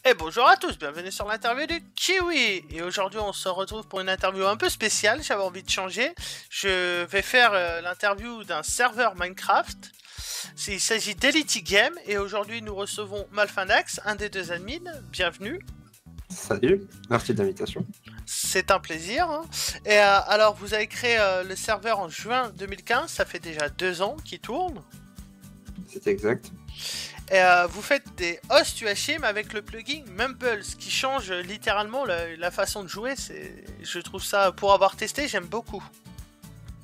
Et bonjour à tous, bienvenue sur l'interview du Kiwi. Et aujourd'hui on se retrouve pour une interview un peu spéciale, j'avais envie de changer. Je vais faire l'interview d'un serveur Minecraft. Il s'agit d'Elity Game et aujourd'hui nous recevons Malfinax, un des deux admins. Bienvenue. Salut, merci de l'invitation. C'est un plaisir. Hein. Et alors vous avez créé le serveur en juin 2015, ça fait déjà 2 ans qu'il tourne. C'est exact. Et vous faites des hosts UHM avec le plugin Mumble, ce qui change littéralement la façon de jouer. Je trouve ça, pour avoir testé, j'aime beaucoup.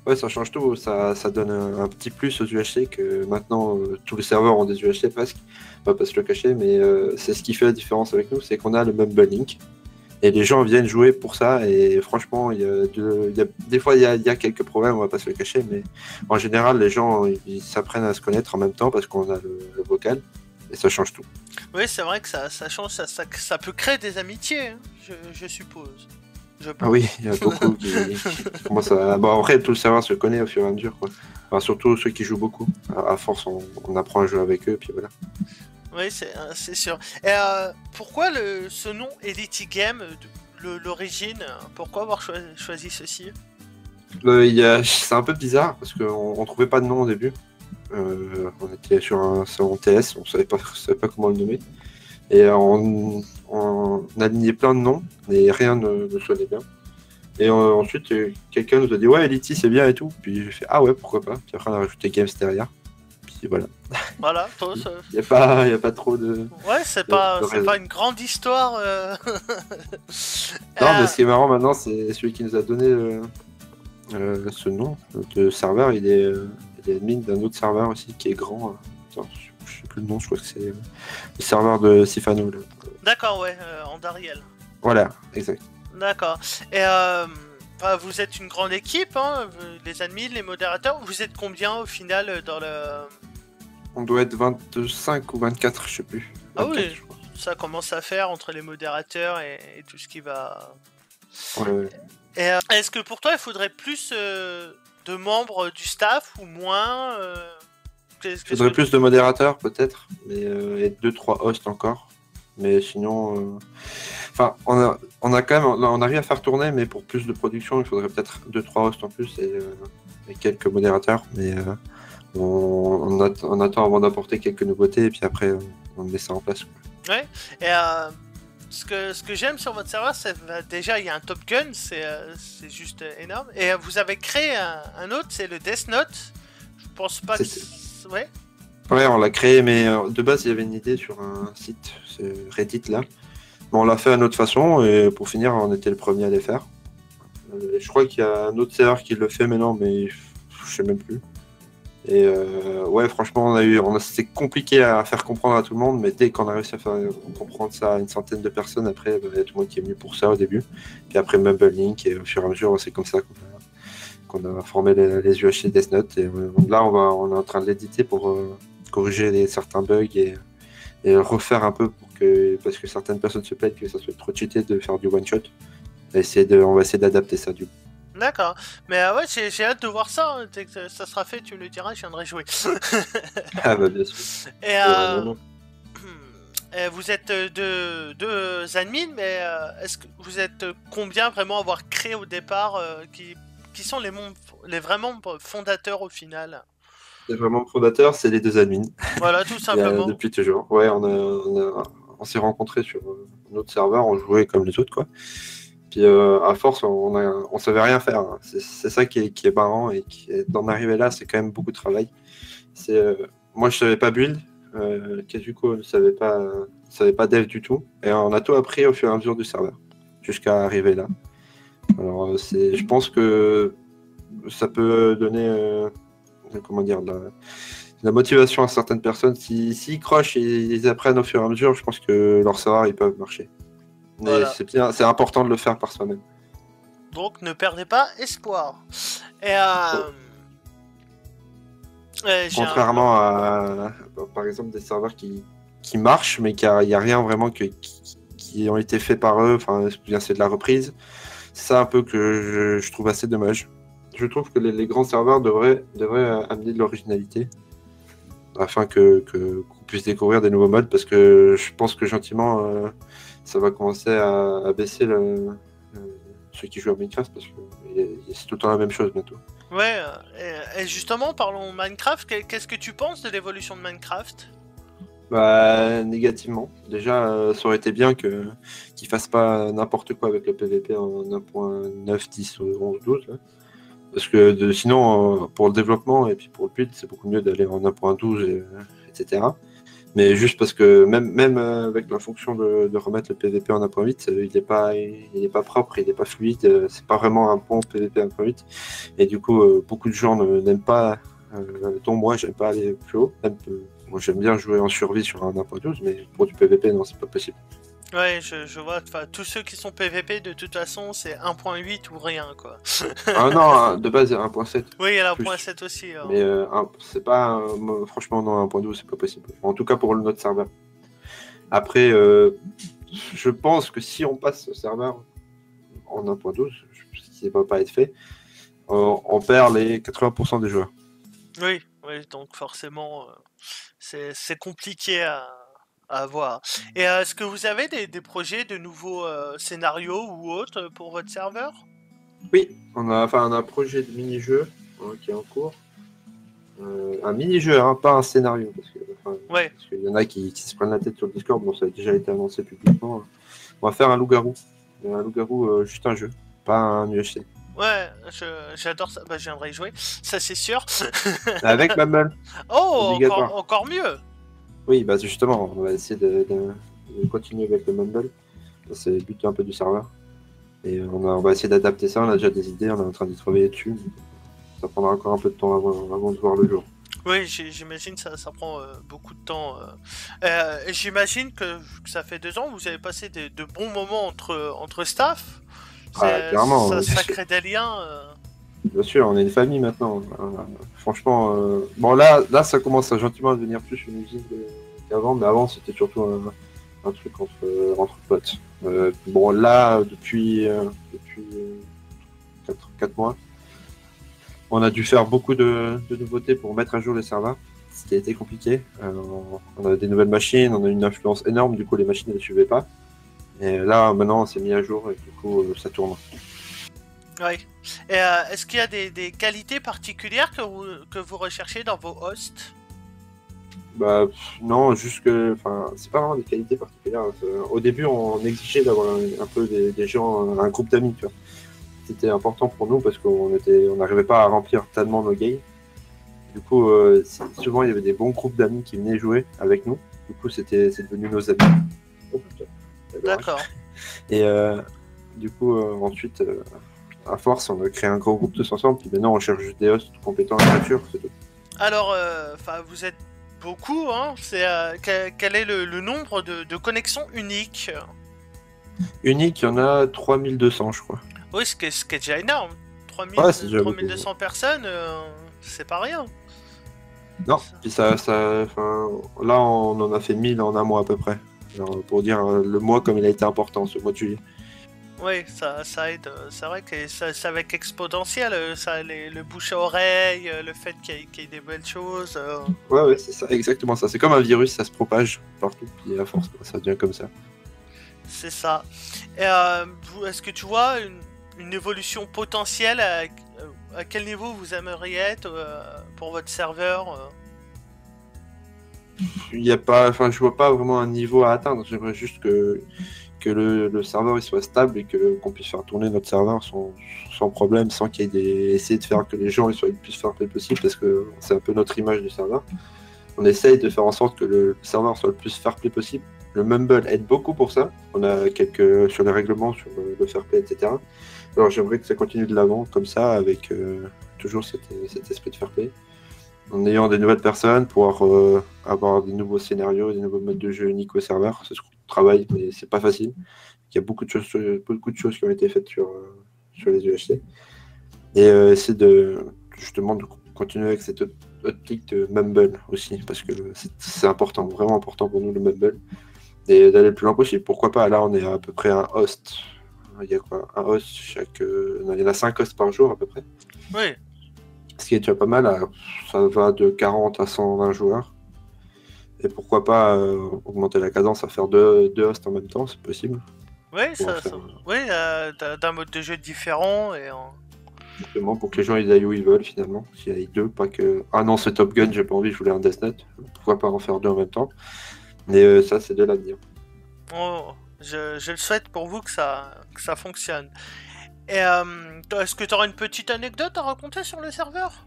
Ouais, ça change tout, ça donne un petit plus aux UHC que maintenant tous les serveurs ont des UHC presque. On va pas se le cacher, mais c'est ce qui fait la différence avec nous, c'est qu'on a le Mumble Link. Et les gens viennent jouer pour ça, et franchement, des fois il y a quelques problèmes, on va pas se le cacher, mais en général, les gens ils s'apprennent à se connaître en même temps parce qu'on a le vocal, et ça change tout. Oui, c'est vrai que ça change, ça peut créer des amitiés, hein, je suppose. Ah oui, il y a beaucoup qui commencent à... Bon, après, tout le serveur se connaît au fur et à mesure, quoi. Enfin, surtout ceux qui jouent beaucoup. À force, on apprend à jouer avec eux, puis voilà. Oui, c'est sûr. Et pourquoi ce nom Elity Game, l'origine, pourquoi avoir choisi ceci? C'est un peu bizarre, parce qu'on trouvait pas de nom au début. On était sur un salon TS, on savait pas comment le nommer. Et on alignait plein de noms, mais rien ne sonnait bien. Et ensuite, quelqu'un nous a dit ouais, Elity c'est bien et tout. Puis j'ai fait ah ouais, pourquoi pas. Puis après, on a rajouté Games derrière. Puis voilà. Voilà, Il n'y a pas trop de. Ouais, c'est pas une grande histoire. Non, mais ce qui est marrant maintenant, c'est celui qui nous a donné ce nom de serveur. Il est admin d'un autre serveur aussi qui est grand. Attends, je sais plus le nom, je crois que c'est le serveur de Sifano. D'accord, ouais, Andariel. Voilà, exact. D'accord. Et vous êtes une grande équipe, hein, les admins, les modérateurs. Vous êtes combien au final dans le... On doit être 25 ou 24, je sais plus. 24, ah oui, ça commence à faire entre les modérateurs et tout ce qui va... Ouais. Et est-ce que pour toi il faudrait plus de membres du staff ou moins Il faudrait plus de modérateurs peut-être, mais et 2-3 hosts encore. Mais sinon... Enfin, on a quand même... On arrive à faire tourner, mais pour plus de production, il faudrait peut-être 2-3 hosts en plus et quelques modérateurs. Mais on attend avant d'apporter quelques nouveautés et puis après on met ça en place. Quoi. Ouais, et ce que j'aime sur votre serveur, c'est déjà il y a un Top Gun, c'est juste énorme. Et vous avez créé un autre, c'est le Death Note. Je pense pas que... Ouais. Ouais, on l'a créé, mais de base il y avait une idée sur un site, c'est Reddit là. Mais on l'a fait à notre façon et pour finir on était le premier à les faire. Je crois qu'il y a un autre serveur qui le fait maintenant, mais je sais même plus. Et ouais, franchement, c'était compliqué à faire comprendre à tout le monde, mais dès qu'on a réussi à faire comprendre ça à une centaine de personnes, après, il y a tout le monde qui est venu pour ça au début. Puis après, Mumble Link, et au fur et à mesure, c'est comme ça qu'on a formé les UHC Death Note. Et là, on est en train de l'éditer pour corriger certains bugs et refaire un peu parce que certaines personnes se plaignent que ça soit trop cheaté de faire du one-shot. On va essayer d'adapter ça du coup. D'accord, mais ouais, j'ai hâte de voir ça. Hein. Dès que ça sera fait, tu me le diras, je viendrai jouer. Ah bah bien sûr. Et vous êtes deux admins, mais est-ce que vous êtes combien vraiment à avoir créé au départ qui sont les vrais membres fondateurs au final? Les vraiment fondateurs, c'est les deux admins. Voilà, tout simplement. Depuis toujours. Ouais, on s'est rencontrés sur notre serveur, on jouait comme les autres quoi. Puis à force, on savait rien faire. Hein. C'est ça qui est marrant et d'en arriver là, c'est quand même beaucoup de travail. Moi, je savais pas build. Kazuko ne savait pas dev du tout. Et on a tout appris au fur et à mesure du serveur jusqu'à arriver là. Alors, je pense que ça peut donner comment dire de la motivation à certaines personnes. S'ils crochent et ils apprennent au fur et à mesure, je pense que leur serveur ils peuvent marcher. Mais voilà. C'est important de le faire par soi-même. Donc ne perdez pas espoir. Et contrairement à par exemple des serveurs qui marchent mais qu'il n'y a rien vraiment qui ont été faits par eux, enfin c'est de la reprise. C'est ça un peu que je trouve assez dommage. Je trouve que les grands serveurs devraient amener de l'originalité. afin qu'on puisse découvrir des nouveaux modes, parce que je pense que gentiment, ça va commencer à baisser ceux qui jouent à Minecraft, parce que c'est tout le temps la même chose bientôt. Ouais, et justement, parlons Minecraft, qu'est-ce que tu penses de l'évolution de Minecraft? Bah, négativement. Déjà, ça aurait été bien qu'ils fassent pas n'importe quoi avec le PVP en 1.9, 10, 11, 12. Là. Parce que sinon, pour le développement et puis pour le build, c'est beaucoup mieux d'aller en 1.12, etc. Mais juste parce que même avec la fonction de remettre le PVP en 1.8, il est pas propre, il n'est pas fluide, c'est pas vraiment un bon PVP 1.8. Et du coup, beaucoup de gens n'aiment pas, dont moi, j'aime pas aller plus haut. Moi, j'aime bien jouer en survie sur un 1.12, mais pour du PVP, non, c'est pas possible. Ouais, je vois, tous ceux qui sont PVP, de toute façon, c'est 1.8 ou rien, quoi. Ah non, de base, 1.7. Oui, il y a plus. 1.7 aussi. Mais c'est pas, franchement, non, 1.12, c'est pas possible. En tout cas, pour notre serveur. Après, je pense que si on passe ce serveur en 1.12, ce qui ne va pas être fait, on perd les 80% des joueurs. Oui, donc forcément, c'est compliqué à avoir. Et est-ce que vous avez des projets de nouveaux scénarios ou autres pour votre serveur? Oui, on a un projet de mini-jeu qui est en cours. Un mini-jeu, hein, pas un scénario. Ouais. Parce qu'il y en a qui se prennent la tête sur le Discord. Bon, ça a déjà été annoncé publiquement. On va faire un loup-garou. Un loup-garou, juste un jeu, pas un UHC. Ouais, j'adore ça. Bah, je viendrai y jouer, ça c'est sûr. Avec Mumble. Oh, Obligatoire. encore mieux. Oui, bah justement, on va essayer de continuer avec le Mumble. C'est le but un peu du serveur. Et on va essayer d'adapter ça. On a déjà des idées, on est en train d'y travailler dessus. Ça prendra encore un peu de temps avant de voir le jour. Oui, j'imagine que ça prend beaucoup de temps. Et j'imagine que ça fait 2 ans, vous avez passé de bons moments entre staff. Clairement. Ça crée des liens. Bien sûr, on est une famille maintenant. Franchement, bon là, ça commence à gentiment devenir plus une usine qu'avant, mais avant c'était surtout un truc entre potes. Bon là, depuis 4 mois, on a dû faire beaucoup de nouveautés pour mettre à jour les serveurs, ce qui a été compliqué. On a des nouvelles machines, on a une influence énorme, du coup les machines ne suivaient pas. Et là, maintenant, on s'est mis à jour et du coup, ça tourne. Oui. Et est-ce qu'il y a des qualités particulières que vous recherchez dans vos hosts? Bah non, juste que, c'est pas vraiment des qualités particulières. Au début, on exigeait d'avoir un peu des gens, un groupe d'amis, tu vois. C'était important pour nous parce qu'on n'arrivait pas à remplir tellement nos games. Du coup, souvent il y avait des bons groupes d'amis qui venaient jouer avec nous. Du coup, c'est devenu nos amis. Oh, putain. D'accord. Et du coup, ensuite, à force, on a créé un gros groupe tous ensemble. Puis maintenant, on cherche des hosts compétents en nature. C'est tout. Alors, vous êtes beaucoup, hein. Quel est le nombre de connexions uniques? Unique, il y en a 3200, je crois. Oui, ce qui est déjà énorme. 3200 personnes, c'est pas rien. Non, puis là, on en a fait 1000 en un mois à peu près. Alors, pour dire le mois comme il a été important, ce mois de juillet. Oui, ça aide. C'est vrai que c'est avec exponentiel, le bouche à oreille, le fait qu'il y ait des belles choses. Ouais, c'est ça, exactement ça. C'est comme un virus, ça se propage partout, puis à force, ça devient comme ça. C'est ça. Et est-ce que tu vois une évolution potentielle à quel niveau vous aimeriez être pour votre serveur? Il y a pas, je vois pas vraiment un niveau à atteindre. J'aimerais juste que le serveur il soit stable et qu'on puisse faire tourner notre serveur sans problème, sans qu'il y ait essayer de faire que les gens ils soient le plus fair play possible, parce que c'est un peu notre image du serveur. On essaye de faire en sorte que le serveur soit le plus fair play possible. Le Mumble aide beaucoup pour ça. On a quelques sur les règlements, sur le fair play, etc. Alors j'aimerais que ça continue de l'avant comme ça, avec toujours cet esprit de fair play. En ayant des nouvelles personnes, pouvoir avoir des nouveaux scénarios, des nouveaux modes de jeu uniques au serveur. C'est ce qu'on travaille, mais c'est pas facile. Il y a beaucoup de choses qui ont été faites sur les UHC. Et essayer justement de continuer avec cette optique de Mumble aussi, parce que c'est important, vraiment important pour nous le Mumble. Et d'aller le plus loin possible. Pourquoi pas? Là, on est à peu près un host. Il y a quoi? Un host il y en a 5 hosts par jour à peu près. Oui. Ce qui est déjà pas mal. Ça va de 40 à 120 joueurs. Et pourquoi pas augmenter la cadence à faire deux hosts en même temps, c'est possible. Oui, Pour faire, oui, d'un mode de jeu différent et justement, pour que les gens ils aillent où ils veulent finalement. S'il y a deux, pas que. Ah non, c'est Top Gun, j'ai pas envie, je voulais un Death Note. Pourquoi pas en faire deux en même temps. Mais ça, c'est de l'avenir. oh, je le souhaite pour vous que ça fonctionne. Et est-ce que tu auras une petite anecdote à raconter sur le serveur?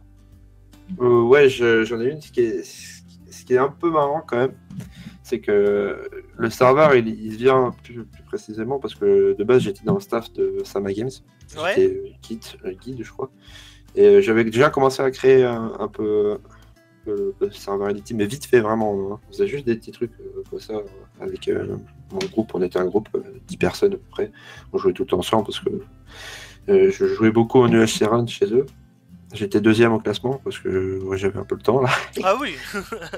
Ouais, j'en ai une. Ce qui est un peu marrant quand même, c'est que le serveur, il vient plus précisément parce que de base, j'étais dans le staff de Sama Games. Ouais. J'étais guide, je crois. Et j'avais déjà commencé à créer un peu le serveur Elite, mais vite fait, vraiment. On faisait juste des petits trucs comme ça avec mon groupe. On était un groupe, 10 personnes à peu près. On jouait tout ensemble parce que je jouais beaucoup en EHC Run chez eux. J'étais deuxième au classement parce que j'avais un peu le temps là. Ah oui.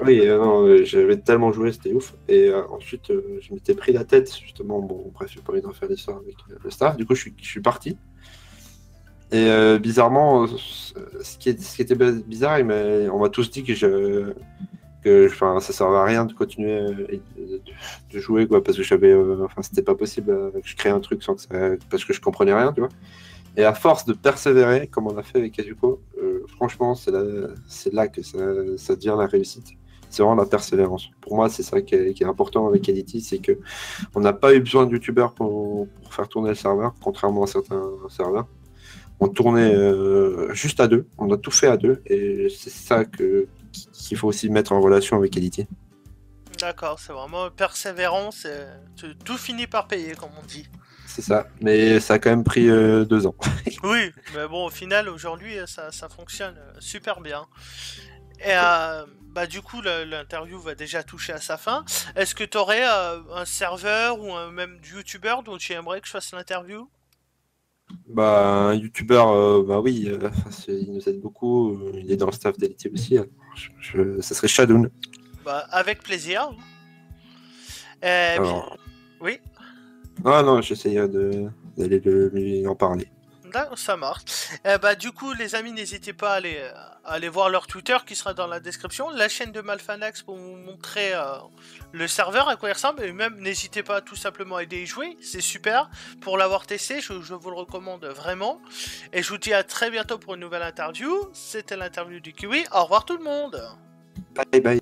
Oui, non, j'avais tellement joué, c'était ouf. Et ensuite, je m'étais pris la tête, justement. Bon, bref, j'ai pas envie d'en faire l'histoire avec le staff. Du coup, je suis parti. Et bizarrement, ce qui était bizarre, on m'a tous dit ça servait à rien de continuer de jouer, quoi, parce que c'était pas possible que je crée un truc parce que je comprenais rien, tu vois. Et à force de persévérer, comme on a fait avec Kazuko, franchement, c'est là que ça devient la réussite. C'est vraiment la persévérance. Pour moi, c'est ça qui est important avec Edity, c'est que on n'a pas eu besoin de youtubeurs pour faire tourner le serveur, contrairement à certains serveurs. On tournait juste à deux, on a tout fait à deux, et c'est ça qu'il faut aussi mettre en relation avec Edity. D'accord, c'est vraiment persévérance et tout finit par payer, comme on dit. C'est ça, mais ça a quand même pris 2 ans. Oui, mais bon, au final, aujourd'hui, ça fonctionne super bien. Et bah, du coup, l'interview va déjà toucher à sa fin. Est-ce que tu aurais un serveur ou même du youtubeur dont tu aimerais que je fasse l'interview? Bah, un youtubeur, bah oui, il nous aide beaucoup. Il est dans le staff d'Elite aussi. Alors, ça serait Shadoun. Bah, avec plaisir. Et puis, Alors, oui. ah non, j'essayais d'aller lui en parler. Ça marche. Bah, du coup, les amis, n'hésitez pas à aller voir leur Twitter qui sera dans la description. La chaîne de Malfanax pour vous montrer le serveur, à quoi il ressemble. Et même, n'hésitez pas tout simplement à aider y jouer. C'est super. Pour l'avoir testé, je vous le recommande vraiment. Et je vous dis à très bientôt pour une nouvelle interview. C'était l'interview du Kiwi. Au revoir tout le monde. Bye bye.